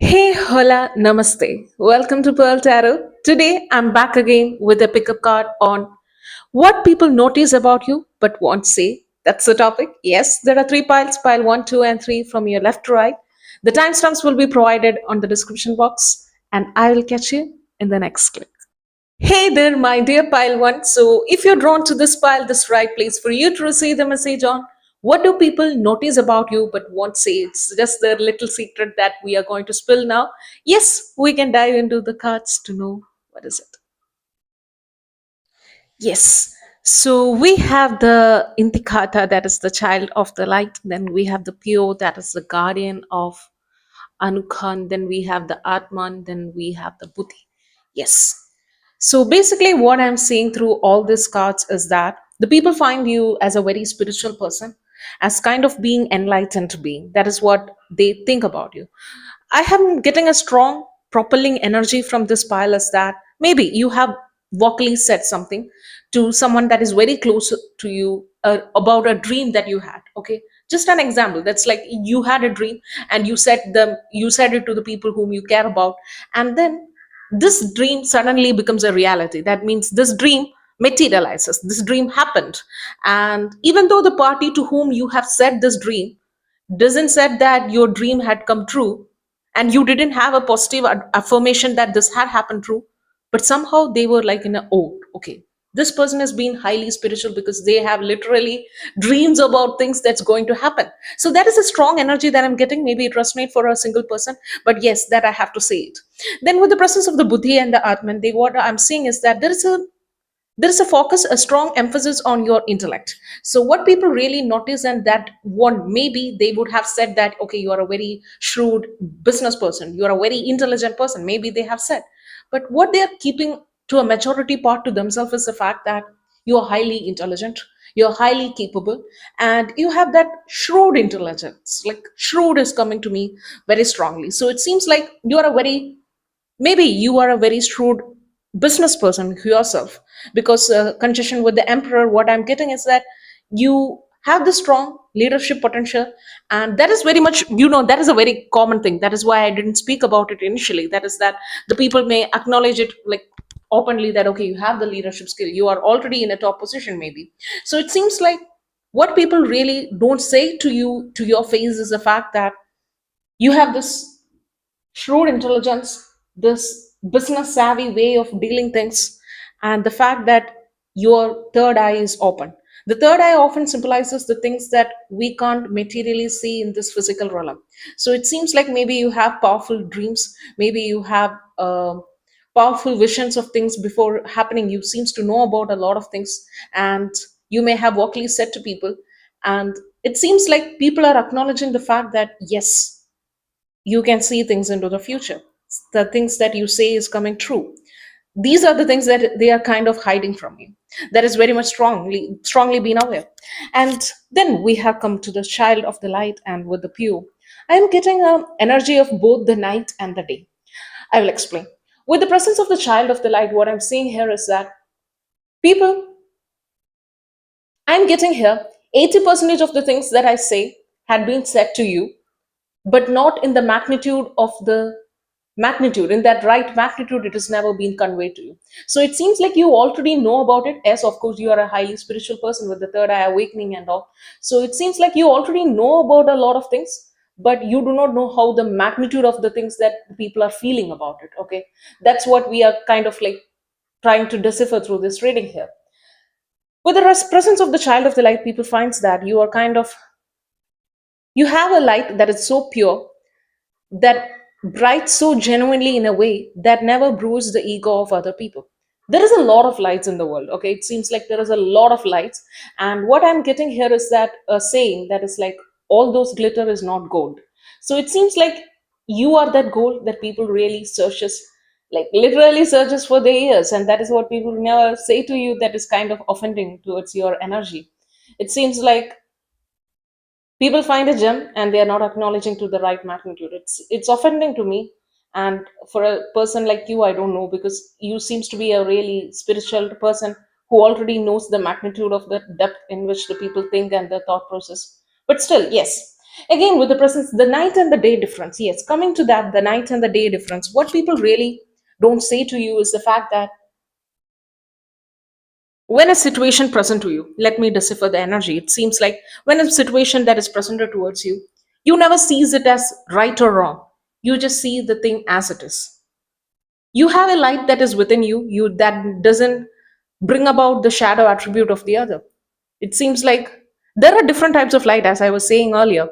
Hey, hola, namaste. Welcome to Pearl Tarot. Today I'm back again with a pickup card on what people notice about you but won't say. That's the topic. Yes, there are three piles pile 1, 2, and 3 from your left to right. The timestamps will be provided on the description box, and I will catch you in the next clip. Hey there, my dear pile one. So, if you're drawn to this pile, this right place for you to receive the message on what do people notice about you but won't say? It's just the little secret that we are going to spill now. Yes, we can dive into the cards to know what is it. Yes. So we have the Intikata, that is the child of the light. Then we have the Pure, that is the guardian of Anukhan. Then we have the Atman. Then we have the Buddhi. Yes. So basically, what I'm seeing through all these cards is that the people find you as a very spiritual person, as kind of being enlightened being. That is what they think about you. I am getting a strong propelling energy from this pile is that maybe you have vocally said something to someone that is very close to you about a dream that you had. Okay, just an example. That's like you had a dream and you said it to the people whom you care about, and then this dream suddenly becomes a reality. That means this dream materializes. This dream happened, and even though the party to whom you have said this dream doesn't said that your dream had come true and you didn't have a positive affirmation that this had happened true, but somehow they were like in a, oh, okay, this person has been highly spiritual because they have literally dreams about things that's going to happen. So that is a strong energy that I'm getting. Maybe it resonates for a single person, but yes, that I have to say it. Then with the presence of the buddhi and the atman, they, what I'm seeing is that there is a focus, a strong emphasis on your intellect. So what people really notice, and that one maybe they would have said that, okay, you are a very shrewd business person, you are a very intelligent person, maybe they have said, but what they are keeping to a majority part to themselves is the fact that you are highly intelligent, you're highly capable, and you have that shrewd intelligence. Like shrewd is coming to me very strongly. So it seems like you are a very, maybe you are a very shrewd business person yourself, because conjunction with the emperor, what I'm getting is that you have the strong leadership potential, and that is very much, that is a very common thing. That is why I didn't speak about it initially. That is that the people may acknowledge it like openly, that okay, you have the leadership skill, you are already in a top position maybe. So it seems like what people really don't say to you to your face is the fact that you have this shrewd intelligence, this business savvy way of dealing things, and the fact that your third eye is open. The third eye often symbolizes the things that we can't materially see in this physical realm. So it seems like maybe you have powerful dreams, maybe you have powerful visions of things before happening. You seems to know about a lot of things, and you may have vocally said to people, and it seems like people are acknowledging the fact that yes, you can see things into the future. The things that you say is coming true. These are the things that they are kind of hiding from you. That is very much strongly been aware. And then we have come to the child of the light and with the pure. I am getting an energy of both the night and the day. I will explain. With the presence of the child of the light, what I'm seeing here is that people, I'm getting here 80% of the things that I say had been said to you, but not in the magnitude of the magnitude, in that right magnitude, it has never been conveyed to you. So it seems like you already know about it, as of course you are a highly spiritual person with the third eye awakening and all. So it seems like you already know about a lot of things, but you do not know how the magnitude of the things that people are feeling about it. Okay, that's what we are kind of like trying to decipher through this reading here. With the presence of the child of the light, people finds that you are kind of, you have a light that is so pure, that bright so genuinely in a way that never bruise the ego of other people. There is a lot of lights in the world. Okay, it seems like there is a lot of lights, and what I'm getting here is that a saying that is like, all those glitter is not gold. So it seems like you are that gold that people really searches, like literally searches for their ears, and that is what people never say to you, that is kind of offending towards your energy. It seems like people find a gem and they are not acknowledging to the right magnitude. It's offending to me. And for a person like you, I don't know, because you seems to be a really spiritual person who already knows the magnitude of the depth in which the people think and the thought process. But still, yes, Again, with the presence, the night and the day difference. Yes, coming to that, the night and the day difference. What people really don't say to you is the fact that when a situation present to you, let me decipher the energy. It seems like when a situation that is presented towards you, you never sees it as right or wrong. You just see the thing as it is. You have a light that is within you that doesn't bring about the shadow attribute of the other. It seems like there are different types of light, as I was saying earlier.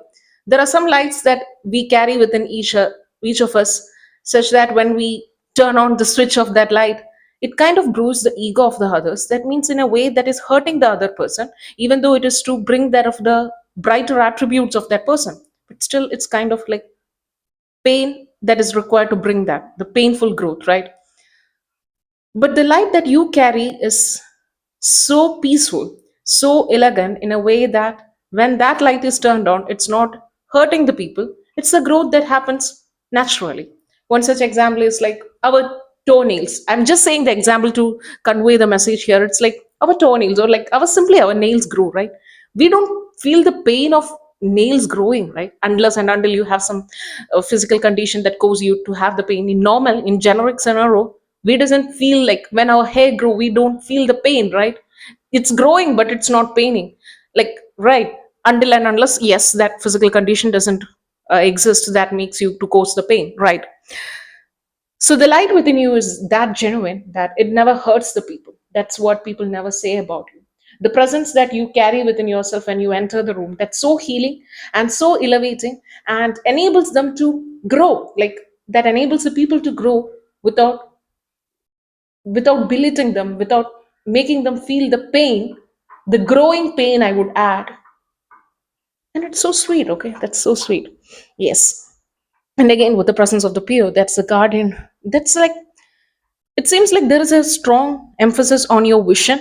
There are some lights that we carry within each of us, such that when we turn on the switch of that light, it kind of bruises the ego of the others. That means in a way that is hurting the other person, even though it is to bring that of the brighter attributes of that person. But still, it's kind of like pain that is required to bring that, the painful growth, right? But the light that you carry is so peaceful, so elegant in a way that when that light is turned on, it's not hurting the people. It's the growth that happens naturally. One such example is like our toenails. I'm just saying the example to convey the message here. It's like our toenails, or like our nails grow, right? We don't feel the pain of nails growing, right? Unless and until you have some physical condition that cause you to have the pain. In normal, in generic scenario, we doesn't feel like when our hair grow, we don't feel the pain, right? It's growing but it's not paining, like, right? Until and unless, yes, that physical condition doesn't exist that makes you to cause the pain, right? So the light within you is that genuine that it never hurts the people. That's what people never say about you. The presence that you carry within yourself when you enter the room, that's so healing and so elevating, and enables them to grow, like that enables the people to grow without belittling them, without making them feel the pain, the growing pain, I would add. And it's so sweet, okay? That's so sweet. Yes. And again, with the presence of the pure, that's the guardian. That's like, it seems like there is a strong emphasis on your vision.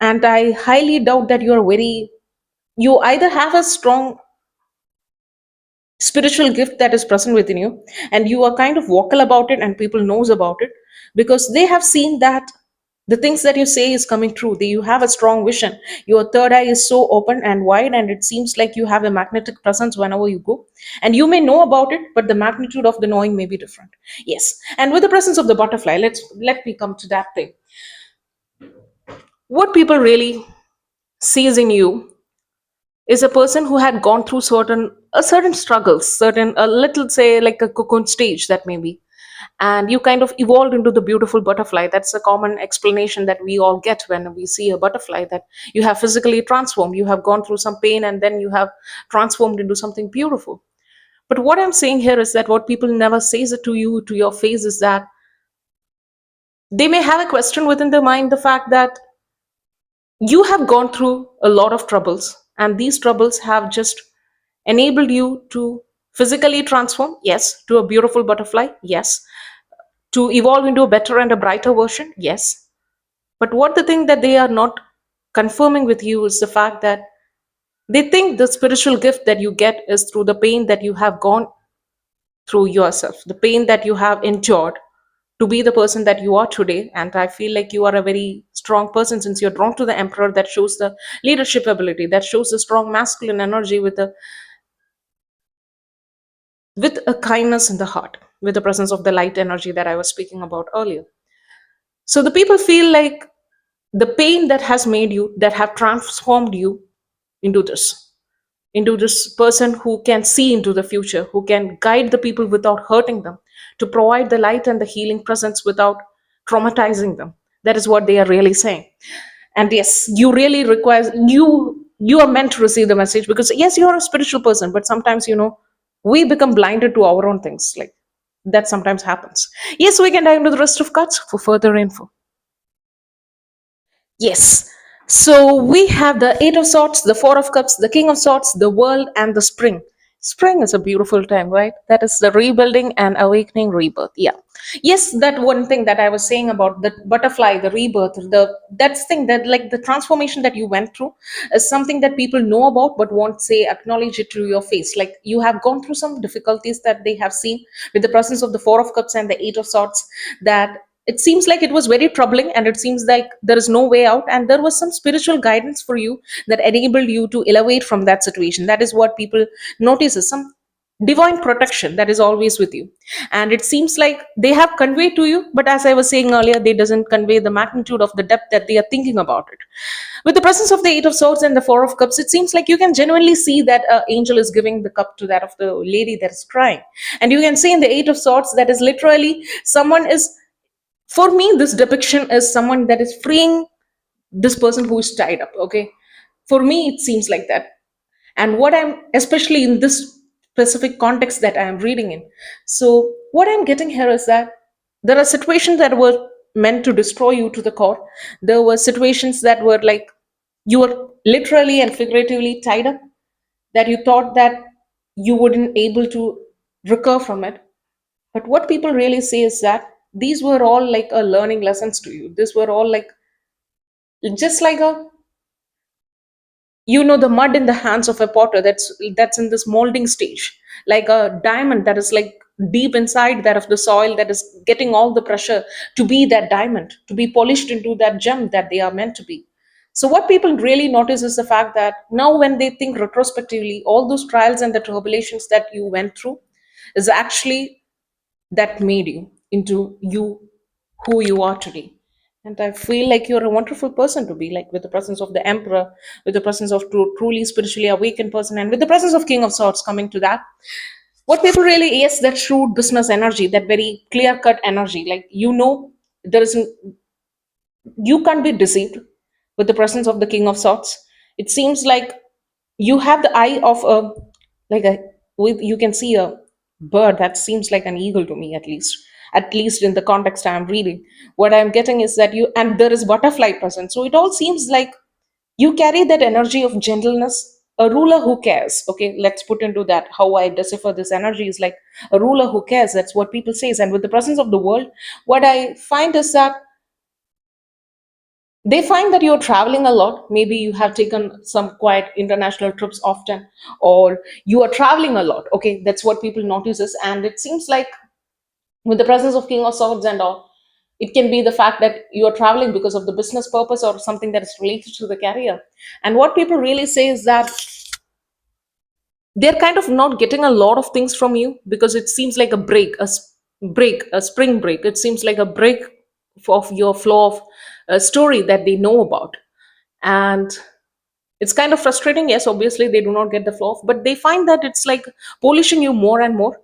And I highly doubt that you either have a strong spiritual gift that is present within you, and you are kind of vocal about it and people knows about it, because they have seen that the things that you say is coming true. You have a strong vision. Your third eye is so open and wide, and it seems like you have a magnetic presence whenever you go. And you may know about it, but the magnitude of the knowing may be different. Yes. And with the presence of the butterfly, let me come to that thing. What people really sees in you is a person who had gone through certain struggles, certain, a little, say, like a cocoon stage, that may be, and you kind of evolved into the beautiful butterfly. That's a common explanation that we all get when we see a butterfly, that you have physically transformed, you have gone through some pain, and then you have transformed into something beautiful. But what I'm saying here is that what people never says it to you, to your face, is that they may have a question within their mind, the fact that you have gone through a lot of troubles, and these troubles have just enabled you to physically transform, yes, to a beautiful butterfly, yes, to evolve into a better and a brighter version, yes. But what the thing that they are not confirming with you is the fact that they think the spiritual gift that you get is through the pain that you have gone through yourself, the pain that you have endured to be the person that you are today. And I feel like you are a very strong person, since you're drawn to the emperor, that shows the leadership ability, that shows the strong masculine energy with a kindness in the heart, with the presence of the light energy that I was speaking about earlier. So the people feel like the pain that has made you, that have transformed you into this person who can see into the future, who can guide the people without hurting them, to provide the light and the healing presence without traumatizing them. That is what they are really saying. And yes, you really require, you are meant to receive the message, because yes, you are a spiritual person, but sometimes, we become blinded to our own things, like that sometimes happens. Yes, we can dive into the rest of cards for further info. Yes. So we have the Eight of Swords, the Four of Cups, the King of Swords, the World, and the Spring. Spring is a beautiful time, right? That is the rebuilding and awakening, rebirth. Yeah. Yes, that one thing that I was saying about the butterfly, the rebirth, that's thing that, like, the transformation that you went through is something that people know about but won't say acknowledge it to your face. Like, you have gone through some difficulties that they have seen with the presence of the Four of Cups and the Eight of Swords, that it seems like it was very troubling, and it seems like there is no way out, and there was some spiritual guidance for you that enabled you to elevate from that situation. That is what people notice, is some divine protection that is always with you. And it seems like they have conveyed to you, but as I was saying earlier, they doesn't convey the magnitude of the depth that they are thinking about it. With the presence of the Eight of Swords and the Four of Cups, it seems like you can genuinely see that an angel is giving the cup to that of the lady that is crying. And you can see in the Eight of Swords that is literally someone is, for me, this depiction is someone that is freeing this person who is tied up. Okay. For me, it seems like that. And what I'm, especially in this specific context that I am reading in, so what I'm getting here is that there are situations that were meant to destroy you to the core. There were situations that were like you were literally and figuratively tied up, that you thought that you wouldn't able to recover from it. But what people really say is that these were all like a learning lessons to you. These were all like just like a, the mud in the hands of a potter that's in this molding stage, like a diamond that is like deep inside that of the soil, that is getting all the pressure to be that diamond, to be polished into that gem that they are meant to be. So what people really notice is the fact that now when they think retrospectively, all those trials and the tribulations that you went through is actually that made you into you, who you are today. And I feel like you're a wonderful person to be, like with the presence of the emperor, with the presence of truly spiritually awakened person, and with the presence of king of swords coming to that. What people really, yes, that shrewd business energy, that very clear cut energy, like there is you can't be deceived with the presence of the king of swords. It seems like you have the eye of a, like a, with, you can see a bird that seems like an eagle to me, at least in the context I'm reading. What I'm getting is that you, and there is butterfly present, so it all seems like you carry that energy of gentleness, a ruler who cares. Okay, let's put into that how I decipher this energy is like a ruler who cares. That's what people say. And with the presence of the world, what I find is that they find that you're traveling a lot. Maybe you have taken some quiet international trips often, or you are traveling a lot. Okay, that's what people notices. And it seems like with the presence of king of swords and all, it can be the fact that you are traveling because of the business purpose or something that is related to the career. And what people really say is that they're kind of not getting a lot of things from you, because it seems like a break, break, a spring break. It seems like a break of your flow of a story that they know about. And it's kind of frustrating. Yes, obviously they do not get the flow of, but they find that it's like polishing you more and more.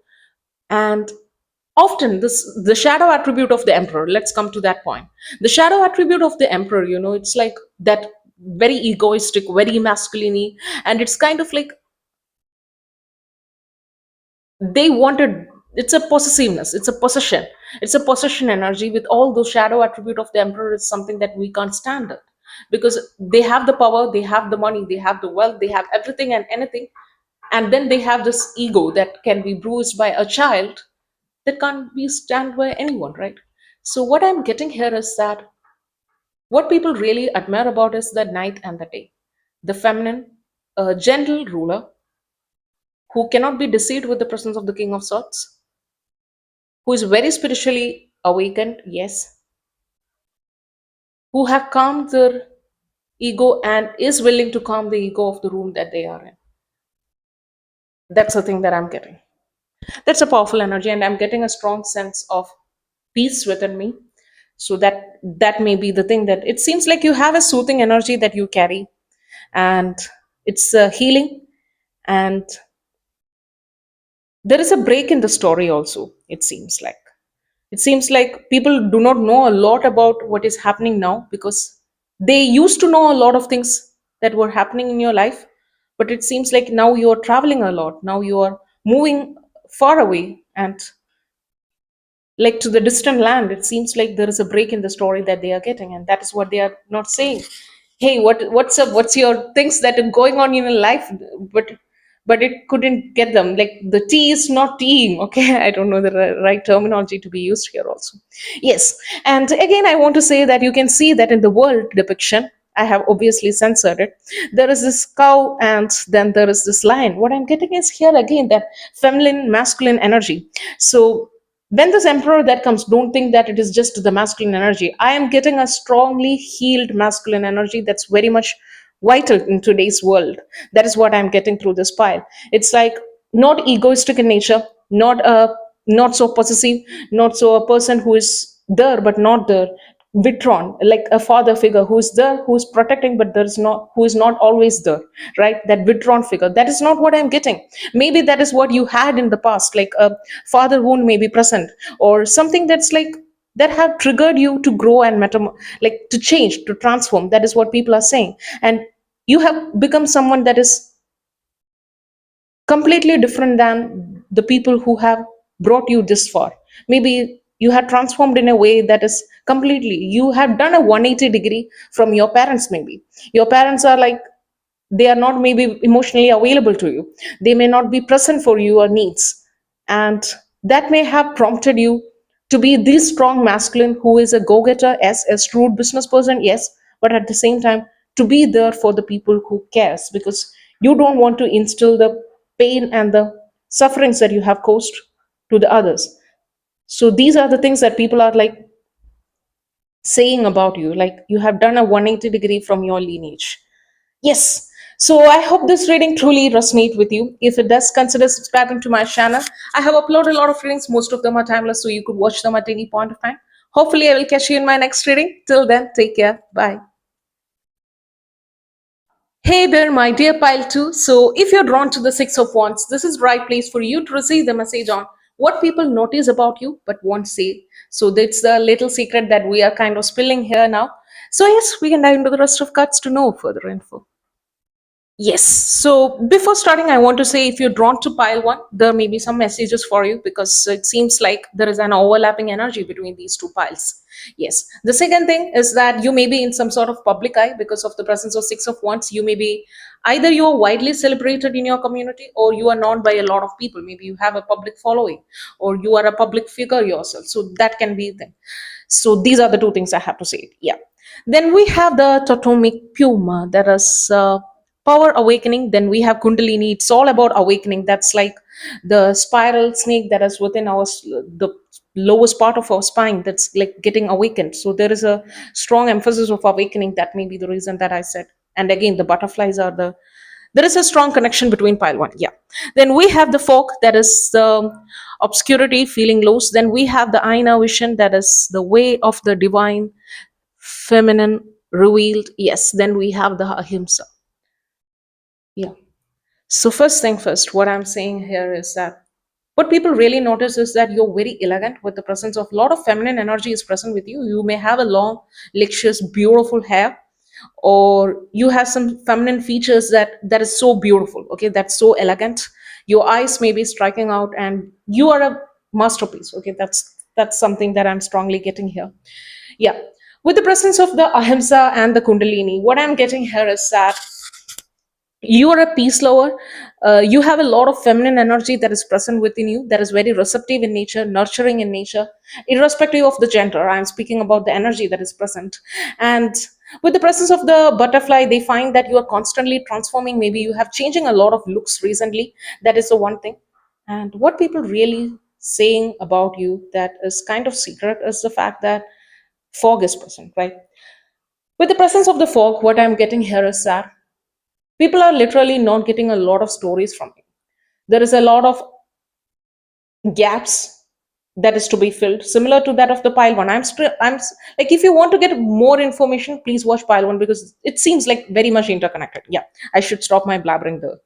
And often this, the shadow attribute of the emperor, let's come to that point. The shadow attribute of the emperor, it's like that very egoistic, very masculine, and it's kind of like they wanted, it's a possessiveness, it's a possession, it's a possession energy. With all those shadow attribute of the emperor is something that we can't stand it, because they have the power, they have the money, they have the wealth, they have everything and anything. And then they have this ego that can be bruised by a child, that can't be stand by anyone, right? So what I'm getting here is that what people really admire about is the night and the day, the feminine, gentle ruler who cannot be deceived with the presence of the king of swords, who is very spiritually awakened, yes, who have calmed their ego and is willing to calm the ego of the room that they are in. That's the thing that I'm getting. That's a powerful energy, and I'm getting a strong sense of peace within me. So that may be the thing, that it seems like you have a soothing energy that you carry, and it's healing. And there is a break in the story also, it seems like people do not know a lot about what is happening now, because they used to know a lot of things that were happening in your life. But it seems like now you are traveling a lot, now you are moving far away, and like to the distant land. It seems like there is a break in the story that they are getting, and that is what they are not saying. Hey, what's up, what's your things that are going on in your life? But it couldn't get them, like the tea is not teeing. Okay, I don't know the right terminology to be used here also. Yes. And again, I want to say that you can see that in the world depiction, I have obviously censored it, there is this cow and then there is this lion. What I'm getting is here again that feminine masculine energy. So When this emperor that comes, don't think that it is just the masculine energy. I am getting a strongly healed masculine energy that's very much vital in today's world. That is what I'm getting through this pile. It's like not egoistic in nature, not so possessive, not so a person who is there but not there, withdrawn, like a father figure who's there, who's protecting, but there's not, who is not always there, right? That withdrawn figure, that is not what I'm getting. Maybe that is what you had in the past, like a father wound may be present, or something that's like that have triggered you to grow and like to change, to transform. That is what people are saying. And you have become someone that is completely different than the people who have brought you this far. Maybe you have transformed in a way that is completely, you have done a 180-degree from your parents. Maybe your parents are like, they are not maybe emotionally available to you, they may not be present for your needs, and that may have prompted you to be this strong masculine who is a go-getter, as a shrewd business person, yes, but at the same time to be there for the people who cares, because you don't want to instill the pain and the sufferings that you have caused to the others. So these are the things that people are like saying about you, like you have done a 180-degree from your lineage. Yes. So I hope this reading truly resonate with you. If it does, consider subscribing to my channel. I have uploaded a lot of readings. Most of them are timeless, so you could watch them at any point of time. Hopefully, I will catch you in my next reading. Till then, take care. Bye. Hey there, my dear pile 2. So, if you're drawn to the Six of Wands, this is the right place for you to receive the message on what people notice about you but won't say. So, that's the little secret that we are kind of spilling here now. So, yes, we can dive into the rest of cards to know further info. Yes. So before starting, I want to say if you're drawn to pile one, there may be some messages for you because it seems like there is an overlapping energy between these two piles. Yes. The second thing is that you may be in some sort of public eye because of the presence of Six of Wands. You may be either you are widely celebrated in your community or you are known by a lot of people. Maybe you have a public following or you are a public figure yourself. So that can be them. So these are the two things I have to say. Yeah. Then we have the Totomic Puma, that is power awakening. Then we have Kundalini. It's all about awakening. That's like the spiral snake that is within the lowest part of our spine, that's like getting awakened. So there is a strong emphasis of awakening. That may be the reason that I said. And again, the butterflies are the, there is a strong connection between pile one. Yeah. Then we have the fog, that is the obscurity, feeling lost. Then we have the Aina vision, that is the way of the divine feminine revealed. Yes. Then we have the Ahimsa. Yeah. So first thing first, what I'm saying here is that what people really notice is that you're very elegant with the presence of a lot of feminine energy is present with you. You may have a long, luscious, beautiful hair, or you have some feminine features that is so beautiful. Okay, that's so elegant. Your eyes may be striking out, and you are a masterpiece. Okay, that's something that I'm strongly getting here. Yeah. With the presence of the ahimsa and the kundalini, what I'm getting here is that you are a peace lover. You have a lot of feminine energy that is present within you, that is very receptive in nature, nurturing in nature, irrespective of the gender. I'm speaking about the energy that is present. And with the presence of the butterfly, they find that you are constantly transforming. Maybe you have changing a lot of looks recently. That is the one thing. And what people really saying about you that is kind of secret is the fact that fog is present, right? With the presence of the fog, what I'm getting here is that people are literally not getting a lot of stories from you. There is a lot of gaps that is to be filled, similar to that of the pile one. Like, if you want to get more information, please watch pile one because it seems like very much interconnected. Yeah, I should stop my blabbering there.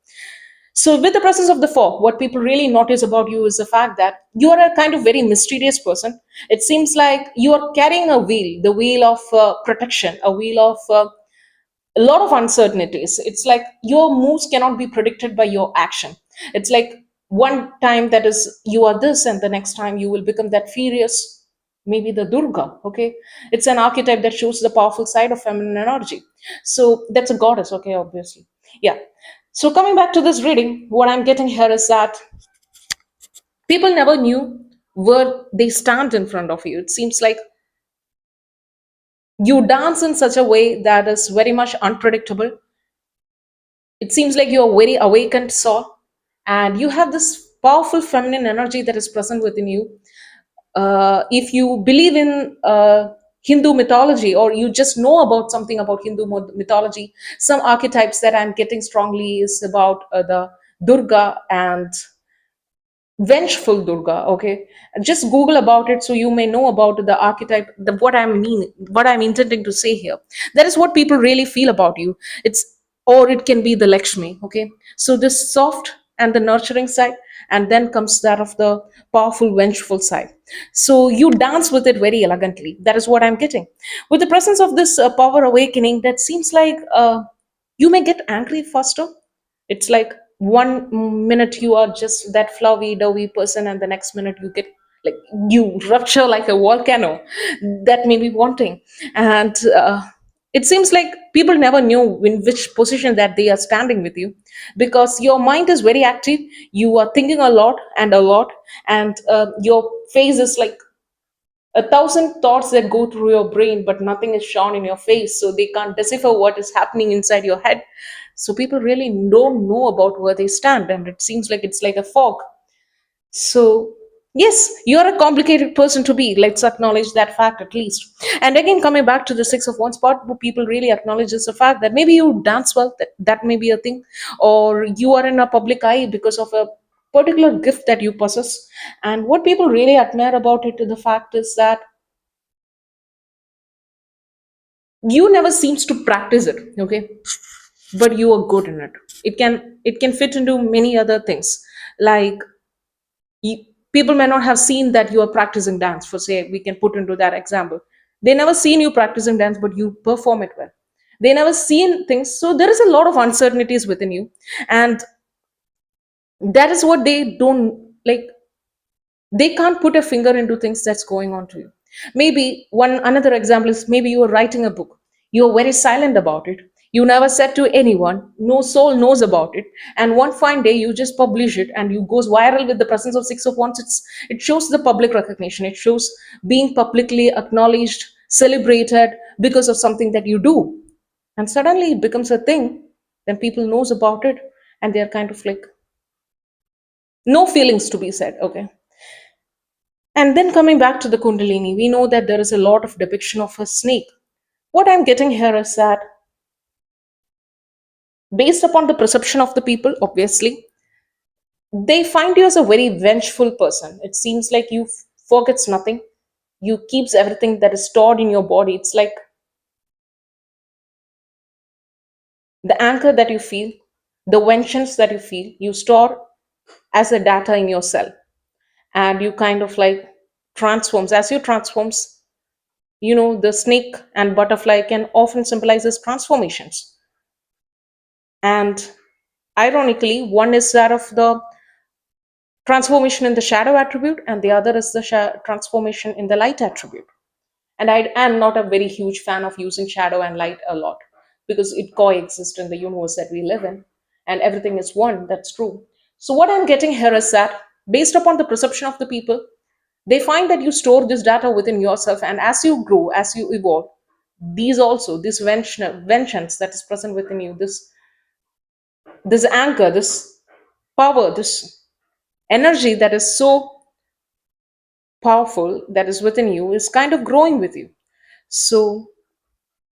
So with the presence of the fog, what people really notice about you is the fact that you are a kind of very mysterious person. It seems like you are carrying a wheel, the wheel of protection, a wheel of a lot of uncertainties. It's like your moves cannot be predicted by your action. It's like one time that is you are this, and the next time you will become that furious, maybe the Durga. Okay, it's an archetype that shows the powerful side of feminine energy. So that's a goddess. Okay, obviously. Yeah. So coming back to this reading, what I'm getting here is that people never knew where they stand in front of you. It seems like you dance in such a way that is very much unpredictable. It seems like you're a very awakened soul, and you have this powerful feminine energy that is present within you. if you believe in Hindu mythology, or you just know about something about Hindu mythology, some archetypes that I'm getting strongly is about the Durga and vengeful Durga. Okay, just Google about it so you may know about the archetype. What I'm intending to say here. That is what people really feel about you. It's, or it can be the Lakshmi. Okay, so this soft and the nurturing side, and then comes that of the powerful, vengeful side. So you dance with it very elegantly. That is what I'm getting. With the presence of this power awakening, that seems like you may get angry faster. It's like one minute you are just that flowy, doughy person, and the next minute you get like you rupture like a volcano. That may be wanting. And it seems like people never knew in which position that they are standing with you, because your mind is very active. You are thinking a lot and a lot, and your face is like a thousand thoughts that go through your brain, but nothing is shown in your face, so they can't decipher what is happening inside your head. So people really don't know about where they stand, and it seems like it's like a fog. So yes, you're a complicated person to be. Let's acknowledge that fact at least. And again, coming back to the Six of Wands part, what people really acknowledge is the fact that maybe you dance well. That may be a thing, or you are in a public eye because of a particular gift that you possess. And what people really admire about it, the fact is that you never seems to practice it. Okay, but you are good in it. It can fit into many other things, like you, people may not have seen that you are practicing dance, for say we can put into that example. They never seen you practicing dance, but you perform it well. They never seen things, so there is a lot of uncertainties within you. And that is what they don't like. They can't put a finger into things that's going on to you. Maybe one another example is, maybe you are writing a book. You are very silent about it. You never said to anyone, no soul knows about it, and one fine day you just publish it and you goes viral with the presence of Six of Wands. It shows the public recognition. It shows being publicly acknowledged, celebrated because of something that you do. And suddenly it becomes a thing. Then people knows about it, and they're kind of like no feelings to be said. Okay. And then coming back to the Kundalini, we know that there is a lot of depiction of a snake. What I'm getting here is that, based upon the perception of the people, obviously, they find you as a very vengeful person. It seems like you forgets nothing. You keeps everything that is stored in your body. It's like the anchor that you feel, the vengeance that you feel, you store as a data in your cell, and you kind of like transforms. As you transforms, the snake and butterfly can often symbolize as transformations. And ironically, one is that of the transformation in the shadow attribute, and the other is the transformation in the light attribute. And I am not a very huge fan of using shadow and light a lot, because it coexists in the universe that we live in, and everything is one. That's true. So, what I'm getting here is that, based upon the perception of the people, they find that you store this data within yourself, and as you grow, as you evolve, this vengeance that is present within you, this anger, this power, this energy that is so powerful that is within you is kind of growing with you. So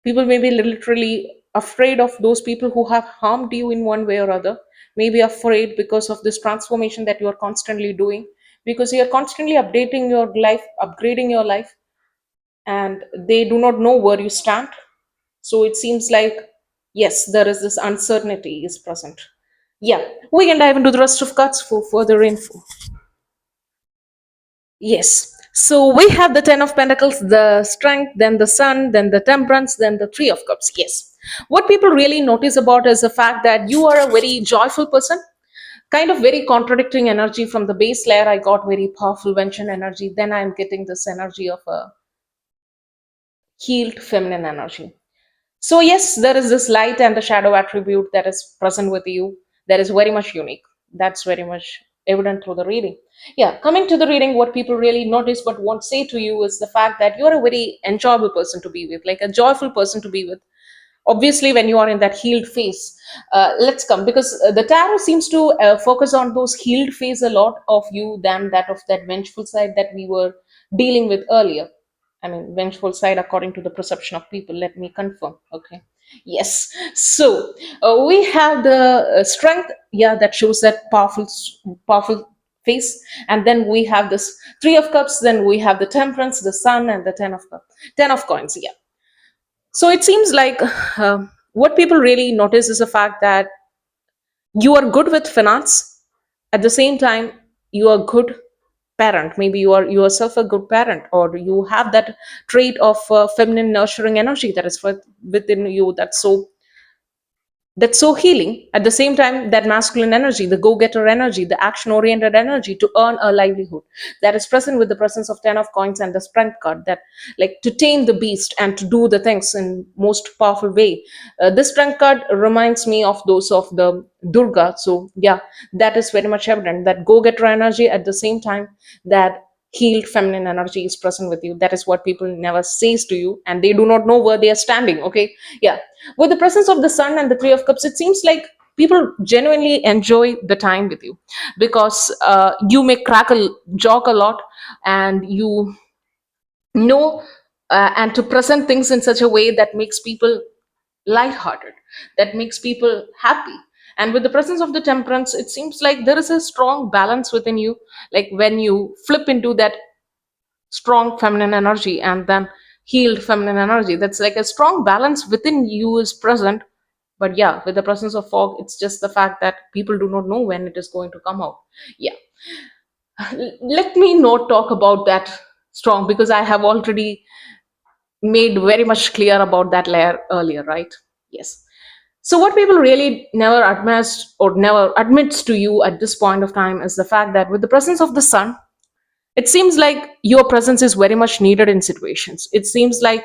people may be literally afraid of those people who have harmed you in one way or other, maybe afraid because of this transformation that you are constantly doing, because you are constantly updating your life, upgrading your life, and they do not know where you stand. So it seems like, yes, there is this uncertainty is present. Yeah, we can dive into the rest of cards for further info. Yes. So we have the Ten of Pentacles, the Strength, then the Sun, then the Temperance, then the Three of Cups. Yes. What people really notice about is the fact that you are a very joyful person, kind of very contradicting energy. From the base layer, I got very powerful Vention energy. Then I'm getting this energy of a healed feminine energy. So, yes, there is this light and the shadow attribute that is present with you, that is very much unique. That's very much evident through the reading. Yeah, coming to the reading, what people really notice but won't say to you is the fact that you're a very enjoyable person to be with, like a joyful person to be with. obviously when you are in that healed phase. Let's come, because the tarot seems to focus on those healed phase a lot of you than that of that vengeful side that we were dealing with earlier. I mean, vengeful side according to the perception of people. Let me confirm. Okay. Yes. So we have the strength, yeah, that shows that powerful face. And then we have this Three of Cups. Then we have the Temperance, the Sun, and the Ten of Cups, Ten of Coins. Yeah. So it seems like what people really notice is the fact that you are good with finance. At the same time, you are good parent. Maybe you are yourself a good parent, or you have that trait of feminine nurturing energy that is within you, that's so healing. At the same time, that masculine energy, the go-getter energy, the action-oriented energy to earn a livelihood, that is present with the presence of Ten of Coins and the Strength card, that like to tame the beast and to do the things in most powerful way. This Strength card reminds me of those of the Durga. So yeah, that is very much evident, that go-getter energy, at the same time that healed feminine energy is present with you. That is what people never says to you, and they do not know where they are standing. Okay. Yeah. With the presence of the Sun and the Three of Cups, it seems like people genuinely enjoy the time with you, because you may crack a joke a lot, and you know, and to present things in such a way that makes people lighthearted, that makes people happy. And with the presence of the Temperance, it seems like there is a strong balance within you. Like when you flip into that strong feminine energy and then healed feminine energy, that's like a strong balance within you is present. But yeah, with the presence of fog, it's just the fact that people do not know when it is going to come out. Yeah. Let me not talk about that strong, because I have already made very much clear about that layer earlier, right? Yes. So what people really never admits or never admits to you at this point of time is the fact that with the presence of the Sun, it seems like your presence is very much needed in situations. It seems like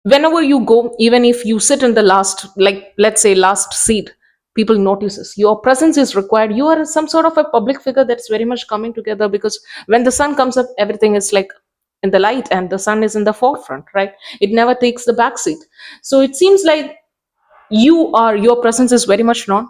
whenever you go, even if you sit in the last, like let's say last seat, people notices your presence is required. You are some sort of a public figure that's very much coming together, because when the Sun comes up, everything is like in the light and the Sun is in the forefront, right? It never takes the back seat. So it seems like your presence is very much known,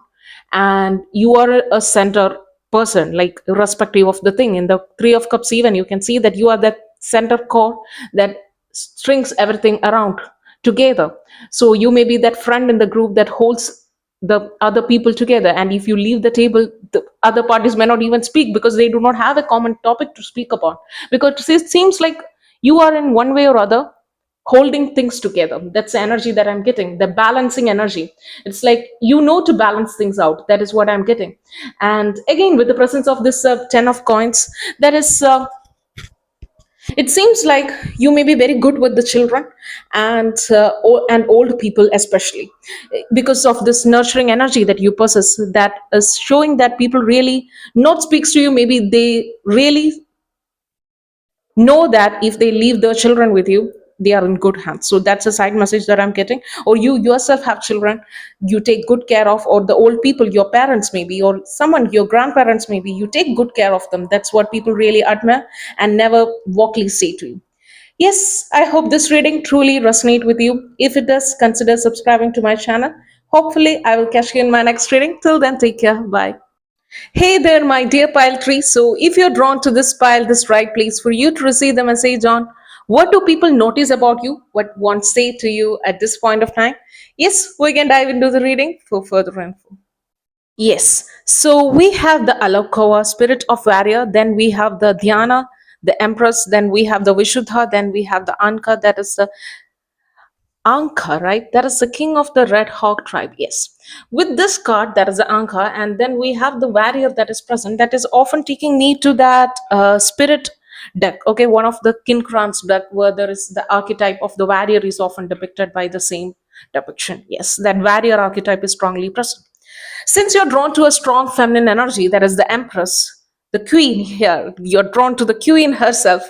and you are a center person, like irrespective of the thing. In the Three of Cups, even you can see that you are that center core that strings everything around together. So you may be that friend in the group that holds the other people together, and if you leave the table, the other parties may not even speak, because they do not have a common topic to speak about, because it seems like you are in one way or other holding things together. That's the energy that I'm getting, the balancing energy. It's like you know to balance things out. That is what I'm getting. And again, with the presence of this Ten of Coins, that is it seems like you may be very good with the children, and old people especially, because of this nurturing energy that you possess, that is showing that people really not speaks to you. Maybe they really know that if they leave their children with you, they are in good hands. So that's a side message that I'm getting. Or you yourself have children, you take good care of, or the old people, your parents maybe, or someone, your grandparents maybe, you take good care of them. That's what people really admire and never vocally say to you. Yes, I hope this reading truly resonate with you. If it does, consider subscribing to my channel. Hopefully I will catch you in my next reading. Till then, take care. Bye. Hey there, my dear pile tree. So, if you're drawn to this pile, this right place for you to receive the message on what do people notice about you, what want say to you at this point of time? Yes, we can dive into the reading for further info. Yes, so we have the Alokova, spirit of warrior, then we have the Dhyana, the Empress, then we have the Vishuddha, then we have the Anka, that is the Anka, right? That is the king of the Red Hawk tribe. Yes. With this card, that is the Anka, and then we have the warrior that is present. That is often taking me to that spirit deck. Okay, one of the Kinkran's deck where there is the archetype of the warrior is often depicted by the same depiction. Yes, that warrior archetype is strongly present. Since you're drawn to a strong feminine energy, that is the Empress, the Queen here, you're drawn to the Queen herself.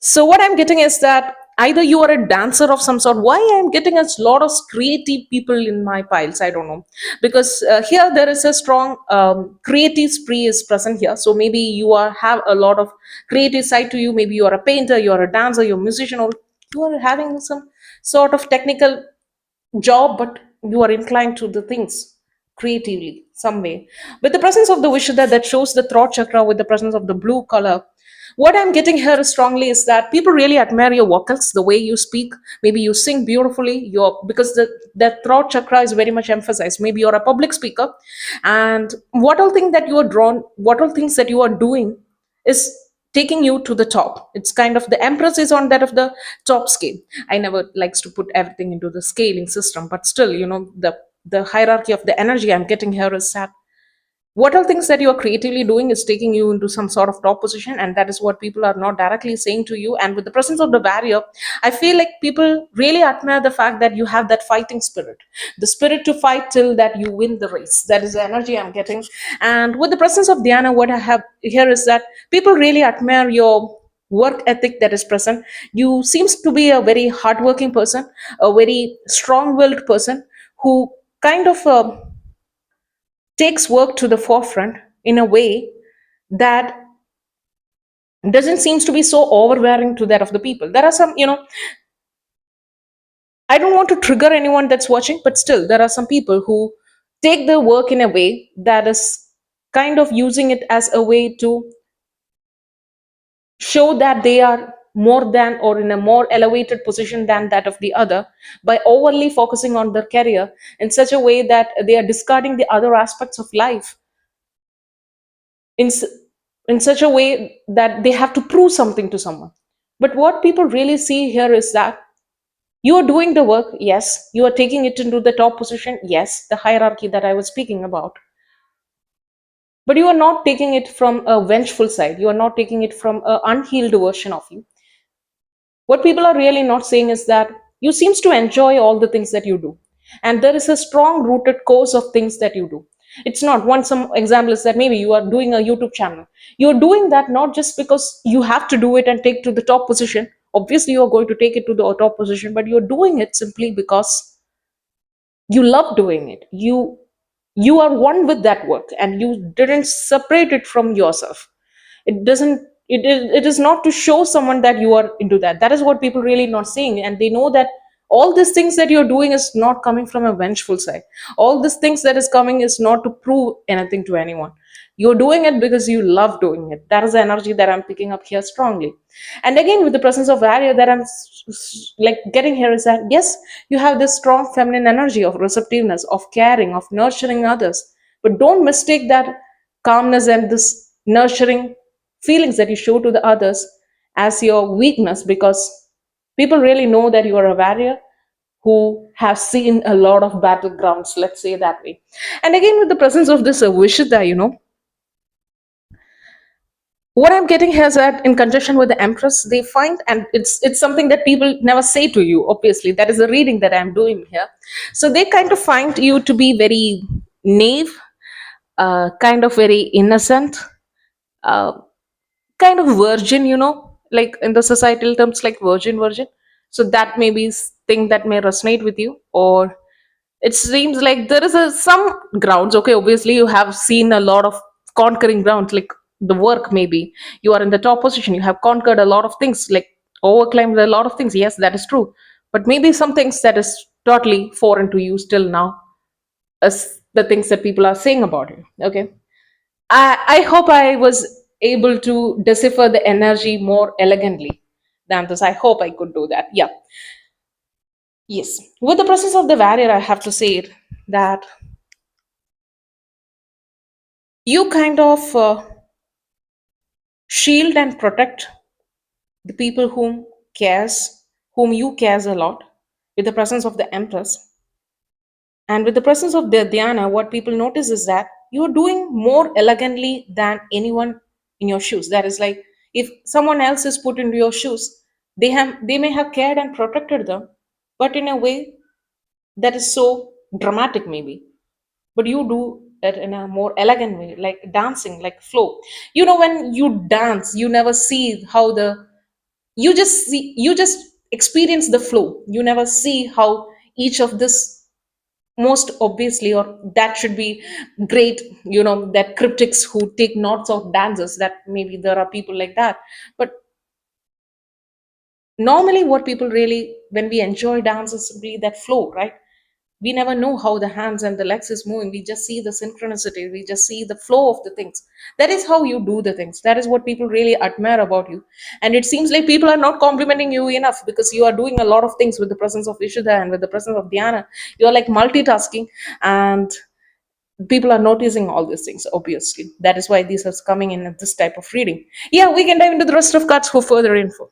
So what I'm getting is that either you are a dancer of some sort. Why I'm getting a lot of creative people in my piles, I don't know, because here there is a strong creative spree is present here. So maybe you are have a lot of creative side to you. Maybe you are a painter, you are a dancer, you're a musician, or you are having some sort of technical job, but you are inclined to the things creatively some way. With the presence of the Vishuddha that shows the throat chakra with the presence of the blue color, what I'm getting here strongly is that people really admire your vocals, the way you speak. Maybe you sing beautifully. Your because the throat chakra is very much emphasized. Maybe you're a public speaker, and what all thing that you are drawn, what all things that you are doing is taking you to the top. It's kind of the empress is on that of the top scale. I never likes to put everything into the scaling system, but still, the hierarchy of the energy I'm getting here is that what all things that you are creatively doing is taking you into some sort of top position, and that is what people are not directly saying to you. And with the presence of the barrier, I feel like people really admire the fact that you have that fighting spirit, the spirit to fight till that you win the race. That is the energy I'm getting. And with the presence of Diana, what I have here is that people really admire your work ethic that is present. You seems to be a very hardworking person, a very strong-willed person who kind of takes work to the forefront in a way that doesn't seems to be so overbearing to that of the people. There are some, I don't want to trigger anyone that's watching, but still there are some people who take their work in a way that is kind of using it as a way to show that they are more than or in a more elevated position than that of the other, by overly focusing on their career in such a way that they are discarding the other aspects of life in s- in such a way that they have to prove something to someone. But what people really see here is that you are doing the work, yes, you are taking it into the top position, yes, the hierarchy that I was speaking about, but you are not taking it from a vengeful side, you are not taking it from an unhealed version of you. What people are really not saying is that you seems to enjoy all the things that you do, and there is a strong rooted course of things that you do. It's not one. Some example is that maybe you are doing a YouTube channel. You're doing that not just because you have to do it and take to the top position. Obviously you are going to take it to the top position, but you're doing it simply because you love doing it. You are one with that work, and you didn't separate it from yourself. It doesn't, it is not to show someone that you are into that. That is what people really not seeing, and they know that all these things that you're doing is not coming from a vengeful side. All these things that is coming is not to prove anything to anyone. You're doing it because you love doing it. That is the energy that I'm picking up here strongly. And again, with the presence of Arya, that I'm like getting here is that yes, you have this strong feminine energy of receptiveness, of caring, of nurturing others. But don't mistake that calmness and this nurturing feelings that you show to the others as your weakness, because people really know that you are a warrior who have seen a lot of battlegrounds, let's say that way. And again, with the presence of this Vishuddha, what I'm getting here is that in conjunction with the Empress, they find, and it's something that people never say to you. Obviously, that is the reading that I'm doing here. So they kind of find you to be very naive, kind of very innocent, uh, kind of virgin, like in the societal terms, like virgin. So that may be thing that may resonate with you, or it seems like there is some grounds. Okay, obviously you have seen a lot of conquering grounds, like the work. Maybe you are in the top position, you have conquered a lot of things, like overclaimed a lot of things. Yes, that is true. But maybe some things that is totally foreign to you still now, as the things that people are saying about it. Okay, I hope I was able to decipher the energy more elegantly than this. I hope I could do that. Yeah. Yes. With the process of the warrior, I have to say it that you kind of shield and protect the people whom you cares a lot, with the presence of the empress. And with the presence of the Dhyana, what people notice is that you're doing more elegantly than anyone in your shoes. That is like if someone else is put into your shoes, they may have cared and protected them, but in a way that is so dramatic maybe. But you do it in a more elegant way, like dancing, like flow. When you dance, you never see how the you just experience the flow. You never see how each of this most obviously, or that should be great, that cryptics who take notes of dances, that maybe there are people like that. But Normally what people really, when we enjoy dance, is simply that flow, right? We never know how the hands and the legs is moving. We just see the synchronicity, we just see the flow of the things. That is how you do the things. That is what people really admire about you. And it seems like people are not complimenting you enough, because you are doing a lot of things with the presence of Ishida and with the presence of Diana. You are like multitasking, and people are noticing all these things. Obviously, that is why these are coming in this type of reading. Yeah, we can dive into the rest of cards for further info.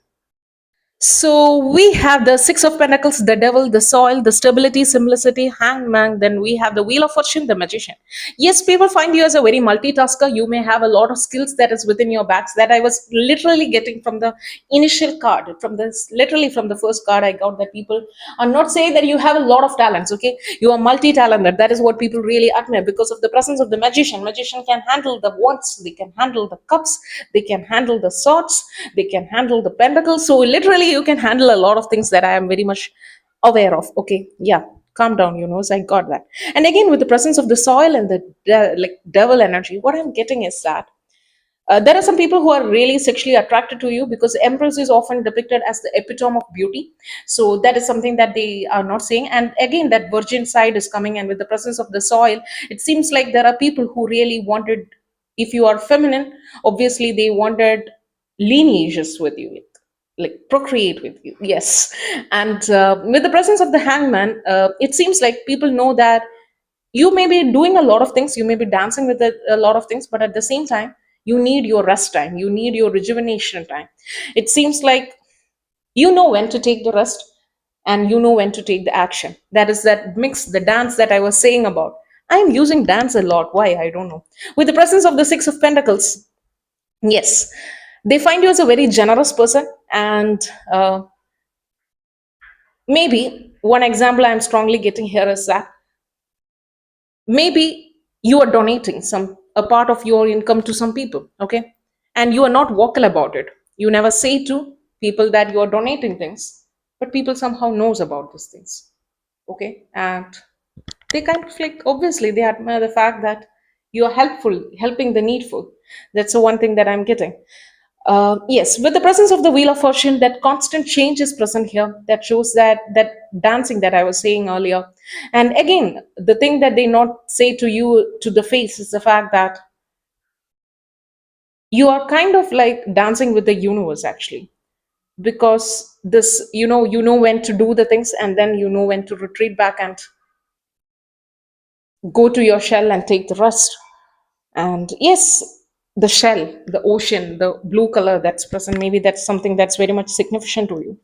So we have the Six of Pentacles, the Devil, the Soil, the Stability, Simplicity, Hangman. Then we have the Wheel of Fortune, the Magician. Yes, people find you as a very multitasker. You may have a lot of skills that is within your backs. That I was literally getting from the initial card, from this literally from the first card I got. That people are not saying that you have a lot of talents. Okay, you are multi-talented. That is what people really admire, because of the presence of the Magician. Magician can handle the wands, they can handle the cups, they can handle the swords, they can handle the pentacles. So literally you can handle a lot of things that I am very much aware of. Okay, yeah, calm down, so I got that. And again, with the presence of the soil and the like devil energy, what I'm getting is that there are some people who are really sexually attracted to you, because Empress is often depicted as the epitome of beauty. So that is something that they are not saying. And again, that virgin side is coming, and with the presence of the soil, it seems like there are people who really wanted, if you are feminine, obviously they wanted lineages with you, like procreate with you. Yes. And with the presence of the hangman, it seems like people know that you may be doing a lot of things, you may be dancing with a lot of things, but at the same time you need your rest time, you need your rejuvenation time. It seems like you know when to take the rest, and you know when to take the action. That is that mix, the dance that I was saying about. I am using dance a lot, why I don't know. With the presence of the Six of Pentacles, yes, they find you as a very generous person. And maybe one example I'm strongly getting here is that maybe you are donating some a part of your income to some people, okay, and you are not vocal about it. You never say to people that you are donating things, but people somehow knows about these things, okay, and they kind of like, obviously they admire the fact that you are helpful, helping the needful. That's the one thing that I'm getting. Yes, with the presence of the Wheel of Fortune, that constant change is present here. That shows that dancing that I was saying earlier. And again, the thing that they not say to you to the face is the fact that you are kind of like dancing with the universe, actually, because this, you know when to do the things, and then you know when to retreat back and go to your shell and take the rest. And yes, the shell, the ocean, the blue color that's present, maybe that's something that's very much significant to you.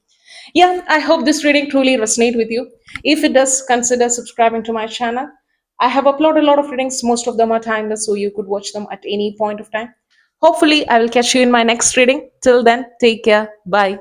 Yeah, I hope this reading truly resonate with you. If it does, consider subscribing to my channel. I have uploaded a lot of readings. Most of them are timeless, so you could watch them at any point of time. Hopefully I will catch you in my next reading. Till then, take care. Bye.